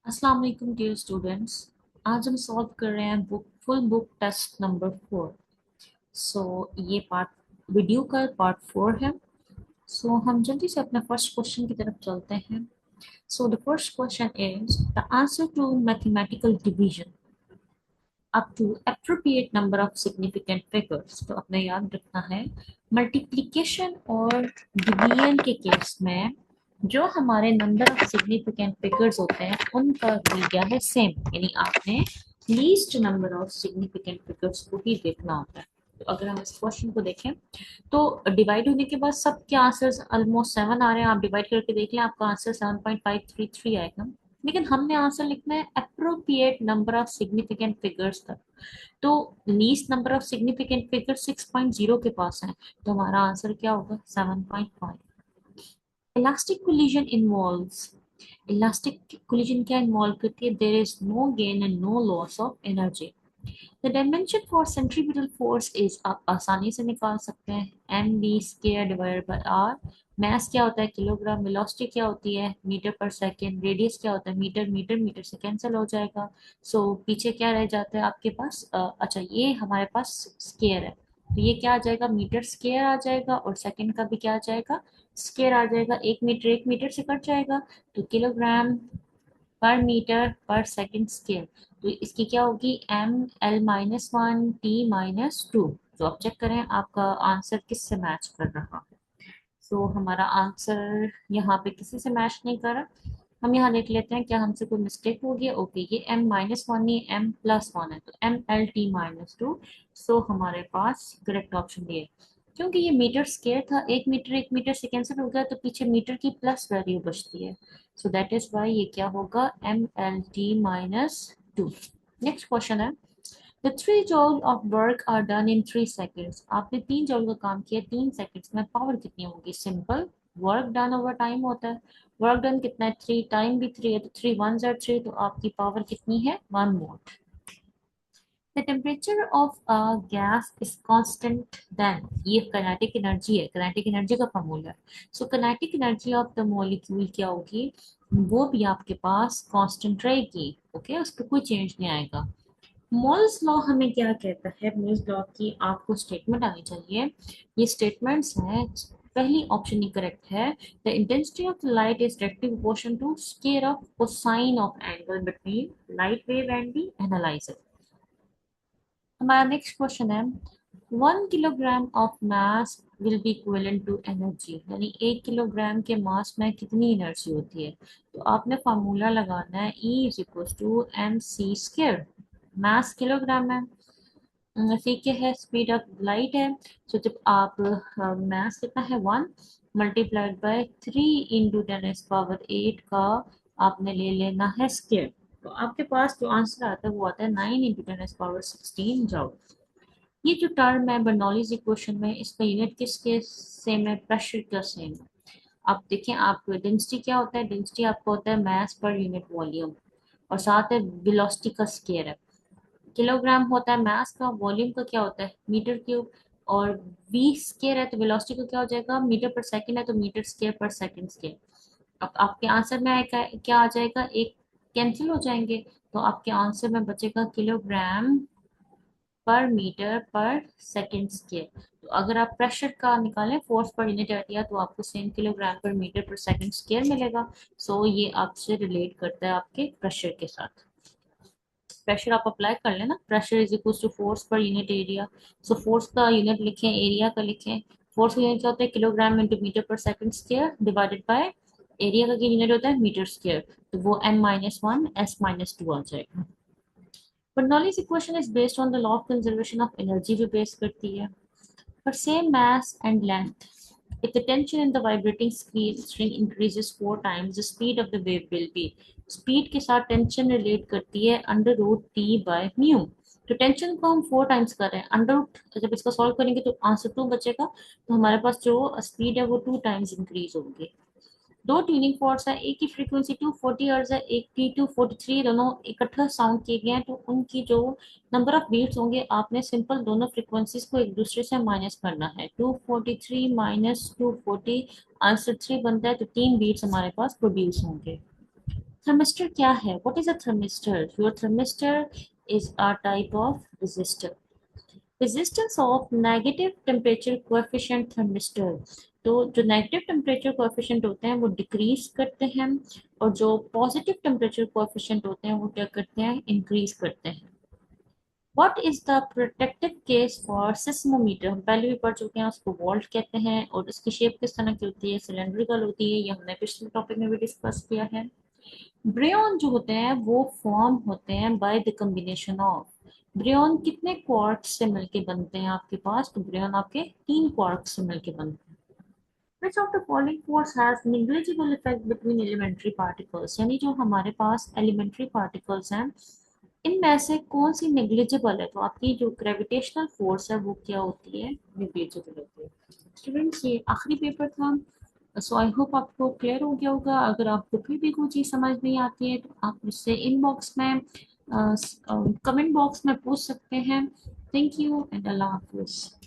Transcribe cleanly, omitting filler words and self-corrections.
अस्सलाम वालेकुम dear students. आज हम सॉल्व कर रहे हैं फुल बुक टेस्ट नंबर 4। सो ये पार्ट वीडियो का पार्ट 4 है। सो हम जल्दी से अपने फर्स्ट क्वेश्चन की तरफ चलते हैं। So the first question is the answer to mathematical division up to appropriate number of significant figures. तो अपने याद रखना है मल्टीप्लिकेशन और डिवीजन के केस में जो हमारे नंबर ऑफ सिग्निफिकेंट फिगर्स होते हैं उनका रूल क्या है, सेम। यानी आपने least number of significant figures को ही देखना होता है। तो अगर हम इस क्वेश्चन को देखें तो डिवाइड होने के बाद सबके आंसर्स ऑलमोस्ट 7 आ रहे हैं। आप डिवाइड करके देख लें, आपका आंसर 7.533 आएगा। लेकिन हमने आंसर लिखना है appropriate number of significant figures तक। तो least number of significant figure 6.0 के पास है, तो हमारा आंसर क्या होगा, 7.5। Elastic collision involves, elastic collision क्या इन्वॉल्व करती है, there is no gain and no loss of energy. The dimension for centripetal force is, आप आसानी से निकाल सकते हैं, M B square divided by R. Mass क्या होता है, किलोग्राम। वेलोसिटी क्या होती है, मीटर पर सेकेंड। रेडियस क्या होता है, मीटर। मीटर मीटर से कैंसिल हो जाएगा। पीछे क्या रह जाता है आपके पास, अच्छा ये हमारे पास स्क्वायर है, तो ये क्या आ जाएगा, मीटर स्क्वायर आ जाएगा। और सेकेंड का भी क्या आ जाएगा, स्क्वायर आ जाएगा। एक मीटर से कट जाएगा, तो किलोग्राम पर मीटर पर सेकंड स्क्वायर। तो इसकी क्या होगी, M L minus one T minus two. तो अब चेक करें आपका आंसर किससे मैच कर रहा है। हमारा आंसर यहाँ पे किसी से मैच नहीं कर रहा। हम यहाँ देख लेते हैं क्या हमसे कोई मिस्टेक हो गया। ओके, ये एम माइनस वन नहीं, एम प्लस वन है, तो M L T minus two. हमारे पास करेक्ट ऑप्शन ये है। क्योंकि ये मीटर स्क्वायर था, एक मीटर से कैंसिल हो गया, तो पीछे मीटर की प्लस वैल्यू बचती है। दैट इज वाई ये क्या होगा, M L T minus two. Next question है, The 3 joule of work are done in 3 seconds. आपने 3 जॉल का काम किया 3 सेकंड्स में, पावर कितनी होगी, simple. Work done over time होता है। वर्क डन कितना है, 3, टाइम भी 3 है, तो 3 1 ज़ार 3, तो आपकी पावर कितनी है, 1 volt. The temperature of a gas is constant then, ये काइनेटिक एनर्जी है, काइनेटिक एनर्जी का फॉर्मूला है। Kinetic energy of the molecule क्या होगी, वो भी आपके पास कांस्टेंट रहेगी। ओके, उस पर कोई चेंज नहीं आएगा। मोल्स लॉ हमें क्या कहता है, मोल्स लॉ की आपको स्टेटमेंट आनी चाहिए। ये स्टेटमेंट्स हैं, पहली ऑप्शन ही करेक्ट है। The intensity of light is directly proportional to square of cosine of angle between light wave and the analyser. हमारा नेक्स्ट क्वेश्चन है, 1 kilogram of mass will be equivalent to energy. यानी 1 kilogram के मास में कितनी energy होती है। तो आपने फार्मूला लगाना है, E is equal to M C square. Mass kilogram है, ठीक है, स्पीड ऑफ लाइट है। जब आप मास कितना है, 1 मल्टीप्लाइड बाय 3 × 10⁻8 का आपने ले लेना है स्क्वायर। तो आपके पास जो आंसर आता है वो आता है 9 × 10⁻16 जॉल। ये जो टर्म है बर्नौलीज इक्वेशन में, इसका यूनिट किसके सेम है, प्रेशर का सेम है। आप देखें, आप डेंसिटी क्या होता है, डेंसिटी आपका होता है मास पर यूनिट वॉल्यूम, और साथ है वेलोसिटी का स्क्वायर है। किलोग्राम होता है मास का, वॉल्यूम का क्या होता है, मीटर क्यूब। और वी स्क्वायर है, तो वेलोसिटी का क्या हो जाएगा, मीटर पर सेकंड है, तो मीटर स्क्वायर पर सेकंड स्क्वायर। अब आपके आंसर में आएगा क्या आ जाएगा, एक कैंसिल हो जाएंगे, तो आपके आंसर में बचेगा किलोग्राम पर मीटर पर सेकंड स्क्वायर। तो अगर आप प्रेशर का निकालें, फोर्स पर यूनिट एरिया, तो आपको सेम किलोग्राम पर मीटर पर सेकंड स्क्वायर मिलेगा। ये आपसे रिलेट करता है आपके प्रेशर के साथ। प्रेशर आप अप्लाई कर लेना, pressure is equal to force per unit area. Force का यूनिट लिखें, एरिया का लिखें। फोर्स का यूनिट क्या होता है, kilogram into metre per second square divided by area का यूनिट होता है मीटर स्क्वायर, तो वो m-1 s-2 आ जाएगा। Bernoulli's equation is based on the law of conservation of energy भी बेस करती है। For same mass and length, if the tension in the vibrating string increases 4 times, the speed of the wave will be. Speed के साथ tension relate करती है under root T by mu. तो tension को हम 4 times कर रहे हैं, अंडर रूट जब इसका सॉल्व करेंगे तो आंसर 2 बचेगा। तो हमारे पास जो स्पीड है वो 2 टाइम्स इंक्रीज होगी। दो ट्यूनिंग फोर्स है, एक की फ्रीक्वेंसी 240 हर्ट्ज है, एक की 243, दोनों इकट्ठा साउंड किए गए हैं, तो उनकी जो नंबर ऑफ बीट्स होंगे, आपने सिंपल दोनों फ्रीक्वेंसीज को एक दूसरे से माइनस करना है। 243 माइनस 240, आंसर 3 बनता है, तो 3 बीट्स हमारे पास प्रोड्यूस होंगे। थर्मिस्टर क्या है? What is a thermistor? Your thermistor is a type of resistor. Resistance of negative temperature coefficient thermistor. तो जो नेगेटिव टेम्परेचर कोएफिशिएंट होते हैं वो डिक्रीज करते हैं, और जो पॉजिटिव टेम्परेचर कोएफिशिएंट होते हैं वो क्या करते हैं? इंक्रीज करते हैं। What is the protective case for seismometer? हम पहले भी पढ़ चुके हैं, उसको वोल्ट कहते हैं, और उसकी शेप किस तरह की होती है? सिलेंड्रिकल होती है। ये हमने पिछले टॉपिक में भी डिस्कस किया है। ब्रेयन जो होते हैं वो फॉर्म होते हैं by the combination of. Brain कितने क्वार्क्स से मिलके बनते हैं आपके पास? तो ब्रेयन आपके 3 क्वार्क्स से मिलके बनते हैं। Which of the following force has negligible effect between elementary particles? यानी जो हमारे पास elementary particles हैं, इनमें से कौन सी negligible है? तो आपकी जो gravitational force है वो क्या होती है? negligible होती है। स्टूडेंट्स, ये आखिरी पेपर था। सो आई होप आपको क्लियर हो गया होगा। अगर आपको फिर भी कोई चीज़ समझ नहीं आती है तो आप मुझसे इनबॉक्स में, कमेंट बॉक्स में पूछ सकते हैं। थैंक यू एंड अल्लाह हाफिज़।